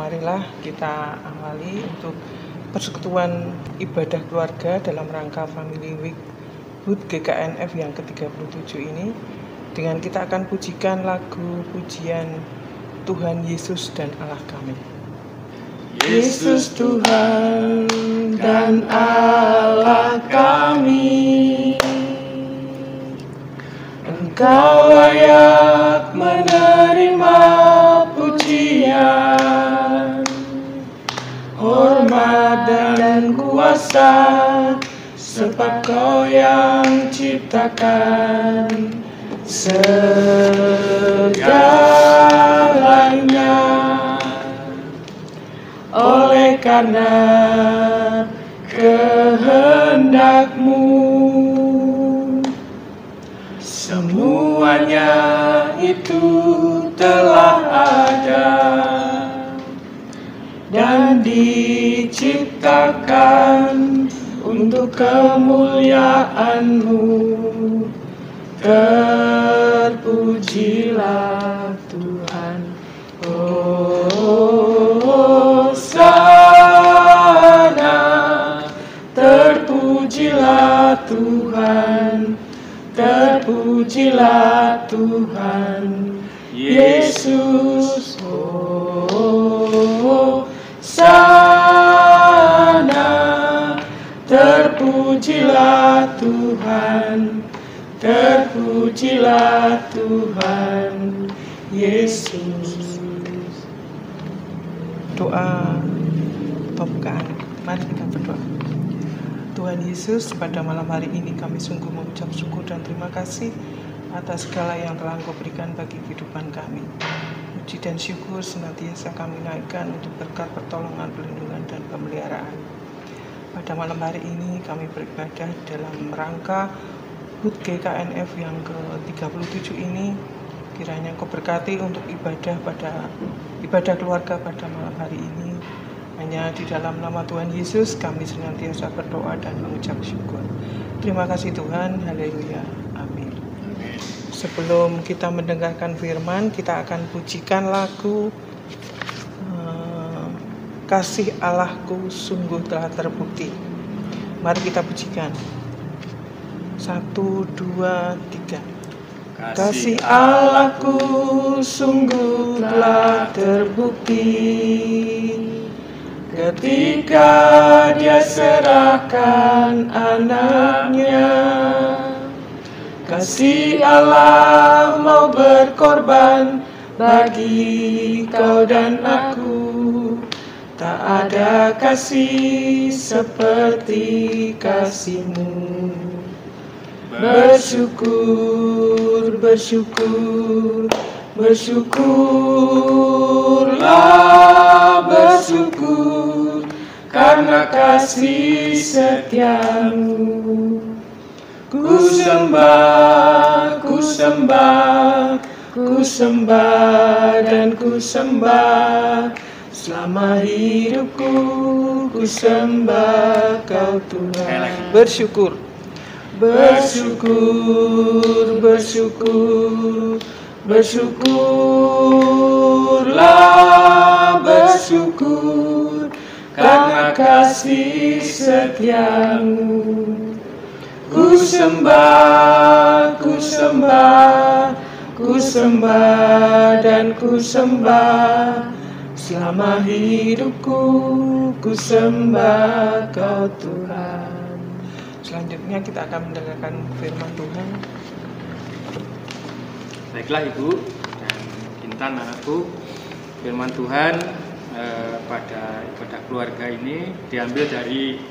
marilah kita awali untuk persekutuan ibadah keluarga dalam rangka Family Week HUT GKNF yang ke-37 ini. Dengan kita akan pujikan lagu pujian Tuhan Yesus dan Allah kami. Yesus Tuhan dan Allah kami, Engkau layak menerima pujian, hormat dan kuasa, sebab Kau yang ciptakan segalanya. Oleh karena kehendak-Mu, semuanya itu telah ada dan diciptakan untuk kemuliaan-Mu. Terpujilah Tuhan. Hosana, terpujilah Tuhan, terpujilah Tuhan Yesus. Hosana, terpujilah Tuhan, terpujilah Tuhan Yesus. Doa pembukaan. Mari kita berdoa. Tuhan Yesus, pada malam hari ini kami sungguh mengucap syukur dan terima kasih atas segala yang telah Engkau berikan bagi kehidupan kami. Puji dan syukur senantiasa kami naikkan untuk berkat pertolongan, perlindungan, dan pemeliharaan. Pada malam hari ini kami beribadah dalam rangka HUT GKNF yang ke-37 ini. Kiranya Engkau berkati untuk ibadah keluarga pada malam hari ini. Hanya di dalam nama Tuhan Yesus kami senantiasa berdoa dan mengucap syukur. Terima kasih Tuhan. Haleluya. Amin. Sebelum kita mendengarkan firman, kita akan pujikan lagu Kasih Allahku sungguh telah terbukti. Mari kita pujikan. 1, 2, 3. Kasih Allahku sungguh telah terbukti ketika Dia serahkan anaknya. Kasih Allah mau berkorban bagi kau dan aku. Tak ada kasih seperti kasih-Mu. Bersyukur, bersyukur, bersyukurlah, bersyukur karena kasih setia-Mu. Ku sembah, ku sembah, ku sembah dan ku sembah. Selama hidupku ku sembah Kau Tuhan. Bersyukur. Bersyukur, bersyukur, bersyukurlah, bersyukur karena kasih setia-Mu. Ku sembah, ku sembah, ku sembah dan ku sembah. Selama hidupku ku sembah Kau Tuhan. Selanjutnya kita akan mendengarkan firman Tuhan. Baiklah Ibu dan Intan anakku, firman Tuhan pada ibadah keluarga ini diambil dari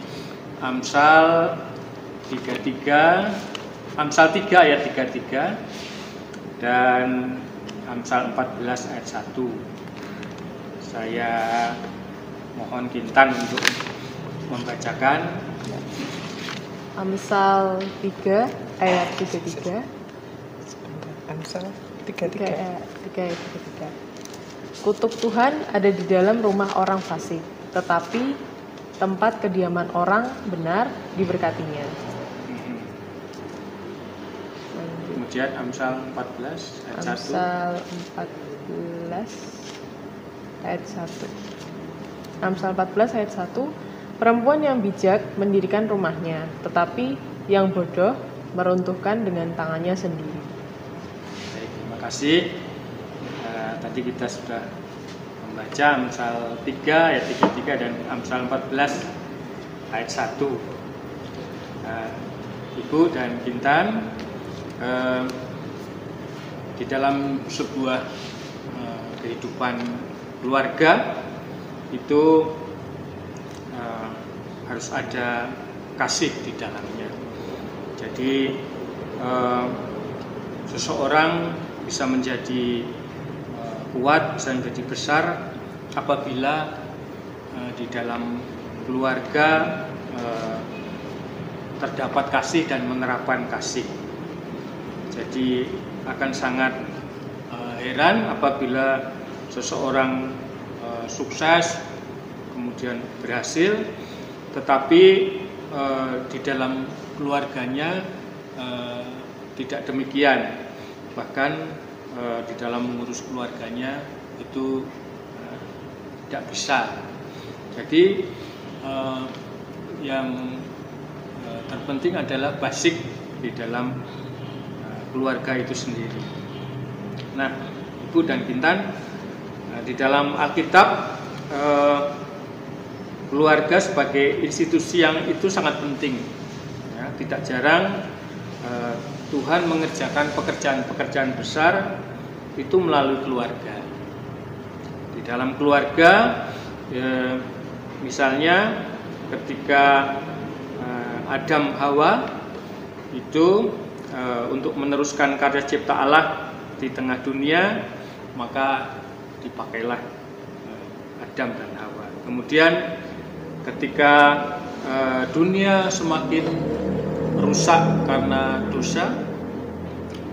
Amsal 3 ayat 33 dan Amsal 14 ayat 1. Saya mohon Kintan untuk membacakan. Amsal 3 ayat 33. Amsal 33 ayat 33. Kutuk Tuhan ada di dalam rumah orang fasik, tetapi tempat kediaman orang benar diberkatinya. Kemudian Amsal 14 ayat 1. Amsal 14 ayat 1. Amsal 14 ayat 1, perempuan yang bijak mendirikan rumahnya, tetapi yang bodoh meruntuhkan dengan tangannya sendiri. Baik, terima kasih. Tadi kita sudah membaca Amsal 3 ayat 33 dan Amsal 14 ayat 1. Ibu dan Kintan, di dalam sebuah kehidupan keluarga itu harus ada kasih di dalamnya. Jadi seseorang bisa menjadi kuat, bisa menjadi besar apabila di dalam keluarga terdapat kasih dan menerapkan kasih. Jadi akan sangat heran apabila seseorang sukses kemudian berhasil, tetapi di dalam keluarganya tidak demikian. Bahkan di dalam mengurus keluarganya itu tidak bisa. Jadi yang terpenting adalah basic di dalam keluarga itu sendiri. Nah, Ibu dan Kintan, di dalam Alkitab keluarga sebagai institusi yang itu sangat penting. Ya, tidak jarang Tuhan mengerjakan pekerjaan-pekerjaan besar itu melalui keluarga. Di dalam keluarga, misalnya ketika Adam Hawa itu untuk meneruskan karya cipta Allah di tengah dunia, maka dipakailah Adam dan Hawa. Kemudian ketika dunia semakin rusak karena dosa,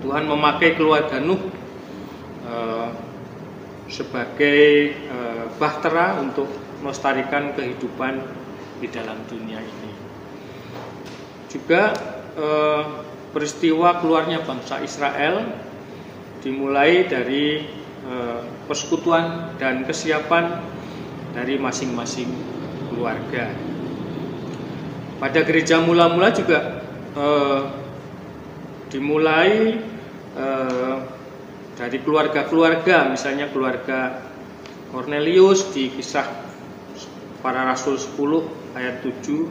Tuhan memakai keluarga Nuh sebagai bahtera untuk melestarikan kehidupan di dalam dunia ini. Juga peristiwa keluarnya bangsa Israel dimulai dari persekutuan dan kesiapan dari masing-masing keluarga. Pada gereja mula-mula juga dimulai dari keluarga-keluarga, misalnya keluarga Cornelius di Kisah Para Rasul 10 ayat 7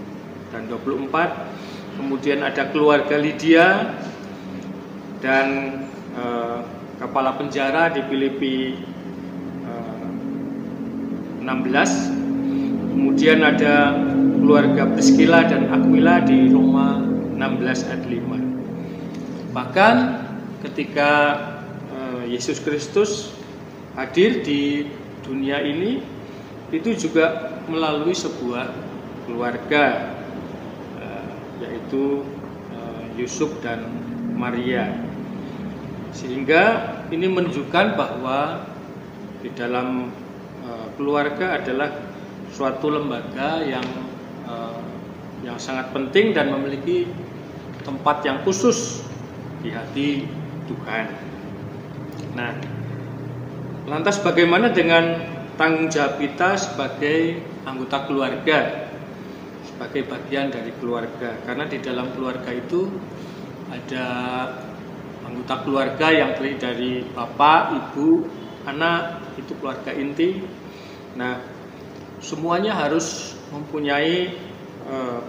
dan 24. Kemudian ada keluarga Lydia dan kepala penjara di Filipi 16. Kemudian ada keluarga Priscilla dan Aquila di Roma 16 ayat 5. Bahkan ketika Yesus Kristus hadir di dunia ini, itu juga melalui sebuah keluarga, yaitu Yusuf dan Maria. Sehingga ini menunjukkan bahwa di dalam keluarga adalah suatu lembaga yang sangat penting dan memiliki tempat yang khusus di hati Tuhan. Nah, lantas bagaimana dengan tanggung jawab kita sebagai anggota keluarga, sebagai bagian dari keluarga? Karena di dalam keluarga itu ada anggota keluarga yang terdiri dari bapak, ibu, anak, itu keluarga inti. Nah, semuanya harus mempunyai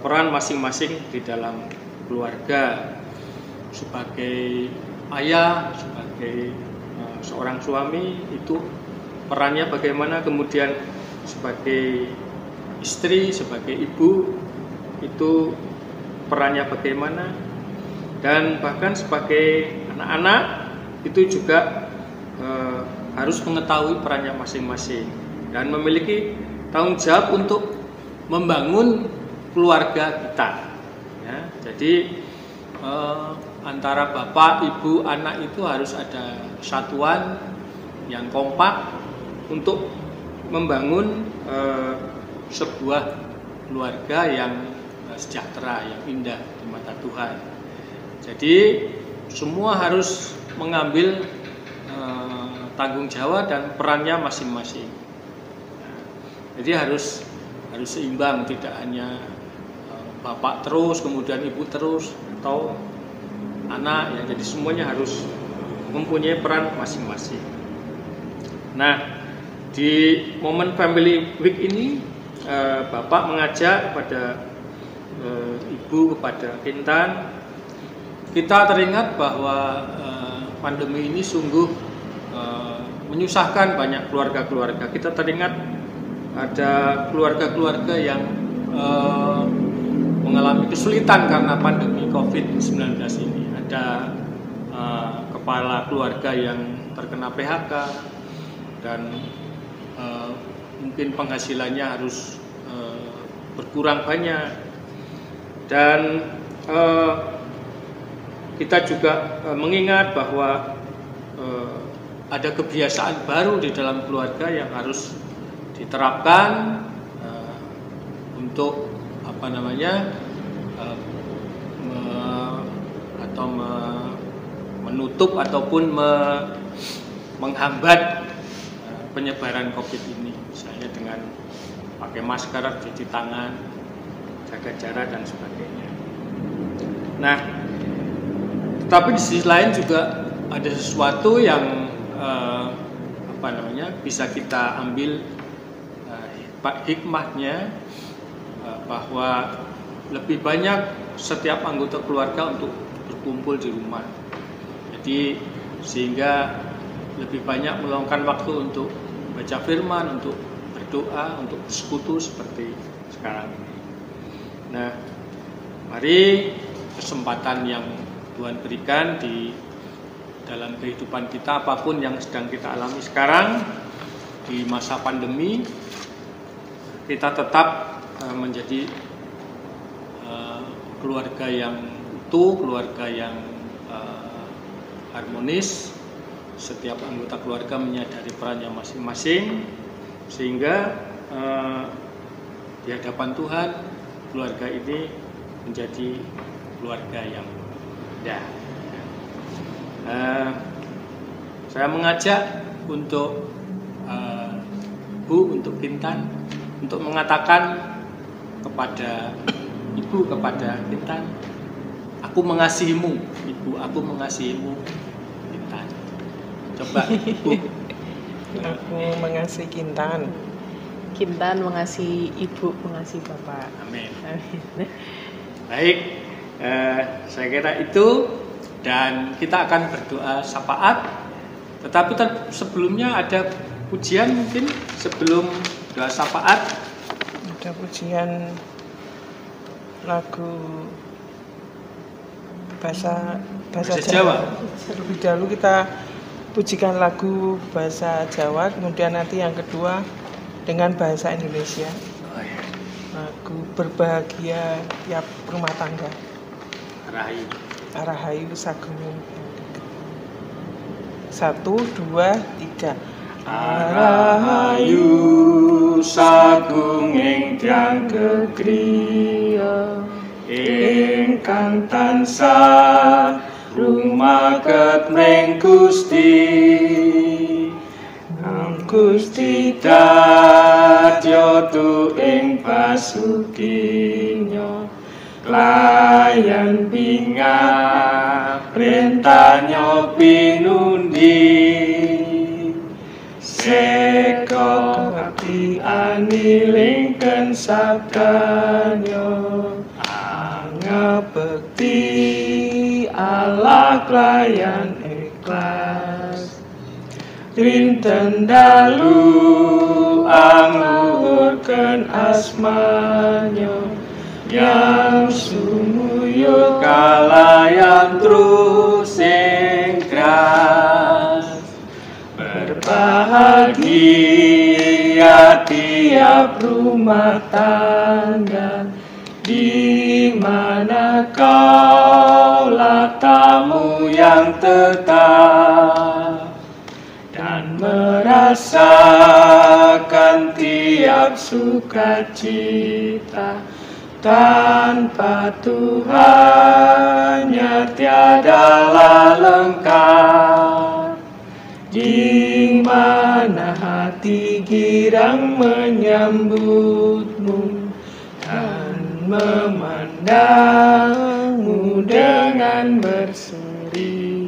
peran masing-masing di dalam keluarga. Sebagai ayah, sebagai seorang suami, itu perannya bagaimana, kemudian sebagai istri, sebagai ibu, itu perannya bagaimana, dan bahkan sebagai anak-anak itu juga harus mengetahui perannya masing-masing dan memiliki tanggung jawab untuk membangun keluarga kita. Ya, jadi antara bapak, ibu, anak itu harus ada satuan yang kompak untuk membangun sebuah keluarga yang sejahtera, yang indah di mata Tuhan. Jadi semua harus mengambil tanggung jawab dan perannya masing-masing. Jadi harus seimbang, tidak hanya bapak terus kemudian ibu terus atau anak ya. Jadi semuanya harus mempunyai peran masing-masing. Nah, di momen Family Week ini bapak mengajak kepada ibu, kepada Intan, kita teringat bahwa pandemi ini sungguh menyusahkan banyak keluarga-keluarga. Kita teringat ada keluarga-keluarga yang mengalami kesulitan karena pandemi COVID-19 ini. Ada kepala keluarga yang terkena PHK dan mungkin penghasilannya harus berkurang banyak. Dan kita juga mengingat bahwa ada kebiasaan baru di dalam keluarga yang harus diterapkan untuk menutup ataupun menghambat penyebaran COVID ini, misalnya dengan pakai masker, cuci tangan, jaga jarak dan sebagainya. Nah, tetapi di sisi lain juga ada sesuatu yang bisa kita ambil hikmahnya, bahwa lebih banyak setiap anggota keluarga untuk berkumpul di rumah. Jadi sehingga lebih banyak meluangkan waktu untuk baca firman, untuk berdoa, untuk bersekutu seperti sekarang ini. Nah, mari kesempatan yang Tuhan berikan di dalam kehidupan kita, apapun yang sedang kita alami sekarang di masa pandemi, kita tetap menjadi keluarga yang utuh, keluarga yang harmonis. Setiap anggota keluarga menyadari perannya masing-masing, sehingga di hadapan Tuhan keluarga ini menjadi keluarga yang indah. Saya mengajak untuk Bu, untuk Intan, untuk mengatakan kepada Ibu, kepada Intan, aku mengasihimu, Ibu, aku mengasihimu, Intan. Coba Ibu. Aku mengasihi Kintan. Kintan mengasihi Ibu, mengasihi Bapak. Amin. Baik, saya kira itu, dan kita akan berdoa syafaat. Tetapi sebelumnya ada pujian mungkin sebelum doa syafaat. Ada pujian lagu bahasa Jawa. Lebih dahulu kita pujikan lagu bahasa Jawa, kemudian nanti yang kedua dengan bahasa Indonesia. Lagu Berbahagia Tiap Rumah Tangga. Rahayu Sagunging. 1, 2, 3. Rahayu Sagunging Tiang Gegriya ingkang tansah rumaket mring Gusti. Gusti dadya tu ing pasukinya, layan bingah printahnya pinundi. Seka bakti anilingken sabdanya, angabekti Allah layan ikhlas. Rinten dalu angluhurken asmanya, yang sumuyut kalayan terus sing kras. Berbahagia tiap rumah tangga, di mana kaulah tamu yang tetap, dan merasakan tiap sukacita. Tanpa Tuhannya tiadalah lengkap, di mana hati hati girang menyambutmu dan memandangmu dengan berseri.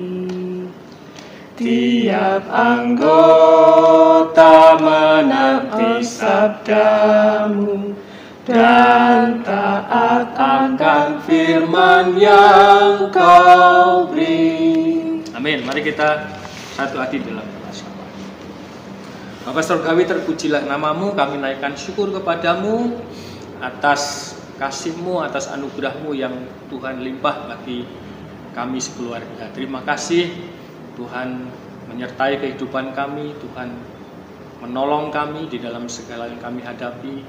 Tiap anggota menanti sabdamu dan taat akan firman yang kau beri. Amin. Mari kita satu hati dalam bersama. Bapa Surgawi, terpujilah namamu, kami naikkan syukur kepadamu atas kasih-Mu, atas anugerah-Mu yang Tuhan limpah bagi kami sekeluarga. Terima kasih Tuhan menyertai kehidupan kami, Tuhan menolong kami di dalam segala yang kami hadapi.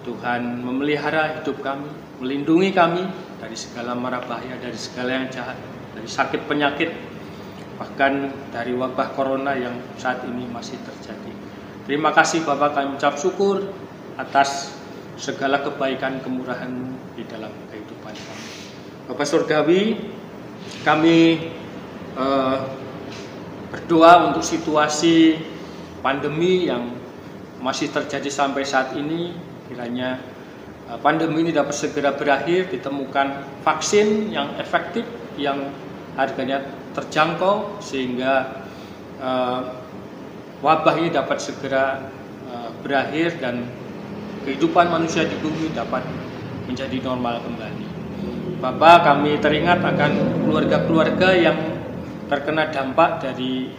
Tuhan memelihara hidup kami, melindungi kami dari segala mara bahaya, dari segala yang jahat, dari sakit penyakit, bahkan dari wabah corona yang saat ini masih terjadi. Terima kasih Bapak, kami ucap syukur atas segala kebaikan kemurahan-Mu di dalam kehidupan kami. Bapak Surgawi, kami berdoa untuk situasi pandemi yang masih terjadi sampai saat ini. Kiranya pandemi ini dapat segera berakhir, ditemukan vaksin yang efektif, yang harganya terjangkau, sehingga wabah ini dapat segera berakhir dan kehidupan manusia di bumi dapat menjadi normal kembali. Bapak, kami teringat akan keluarga-keluarga yang terkena dampak dari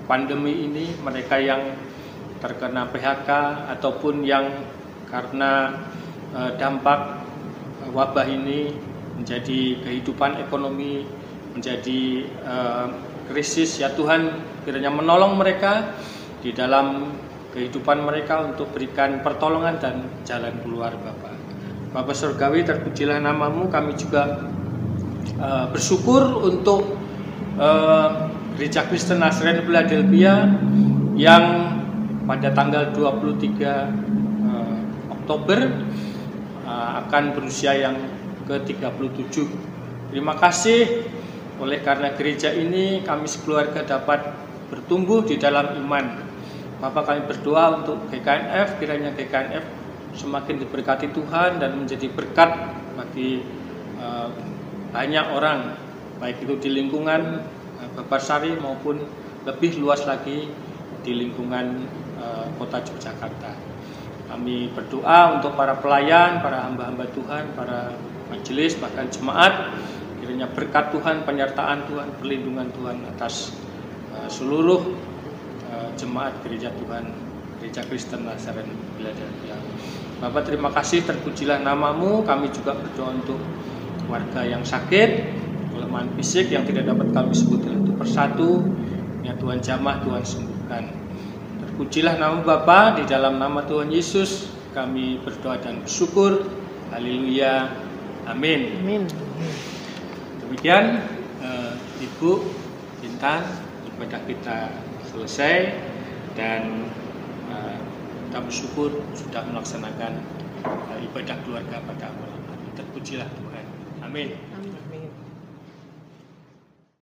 pandemi ini, mereka yang terkena PHK ataupun yang karena dampak wabah ini menjadi kehidupan ekonomi menjadi krisis. Ya Tuhan, kiranya menolong mereka di dalam kehidupan mereka untuk berikan pertolongan dan jalan keluar. Bapak Surgawi, terpujilah namamu, kami juga bersyukur untuk Gereja Kristen Nazaren Philadelphia yang pada tanggal 23 Oktober akan berusia yang ke-37. Terima kasih, oleh karena gereja ini kami sekeluarga dapat bertumbuh di dalam iman. Bapak, kami berdoa untuk GKNF, kiranya GKNF semakin diberkati Tuhan dan menjadi berkat bagi banyak orang, baik itu di lingkungan Babarsari maupun lebih luas lagi di lingkungan kota Yogyakarta. Kami berdoa untuk para pelayan, para hamba-hamba Tuhan, para majelis, bahkan jemaat, kiranya berkat Tuhan, penyertaan Tuhan, perlindungan Tuhan atas seluruh jemaat gereja Tuhan, Gereja Kristen Nazaren Philadelphia. Bapak, terima kasih, terpujilah namamu. Kami juga berdoa untuk warga yang sakit, kelemahan fisik yang tidak dapat kami sebutkan itu persatu. Ya Tuhan jamah, Tuhan sembuhkan. Terpujilah nama Bapa, di dalam nama Tuhan Yesus kami berdoa dan bersyukur. Haleluya. Amin. Amin. Demikian Ibu Intan, ibadah kita selesai dan kita bersyukur sudah melaksanakan ibadah keluarga pada malam hari. Terpujilah Tuhan. Amin.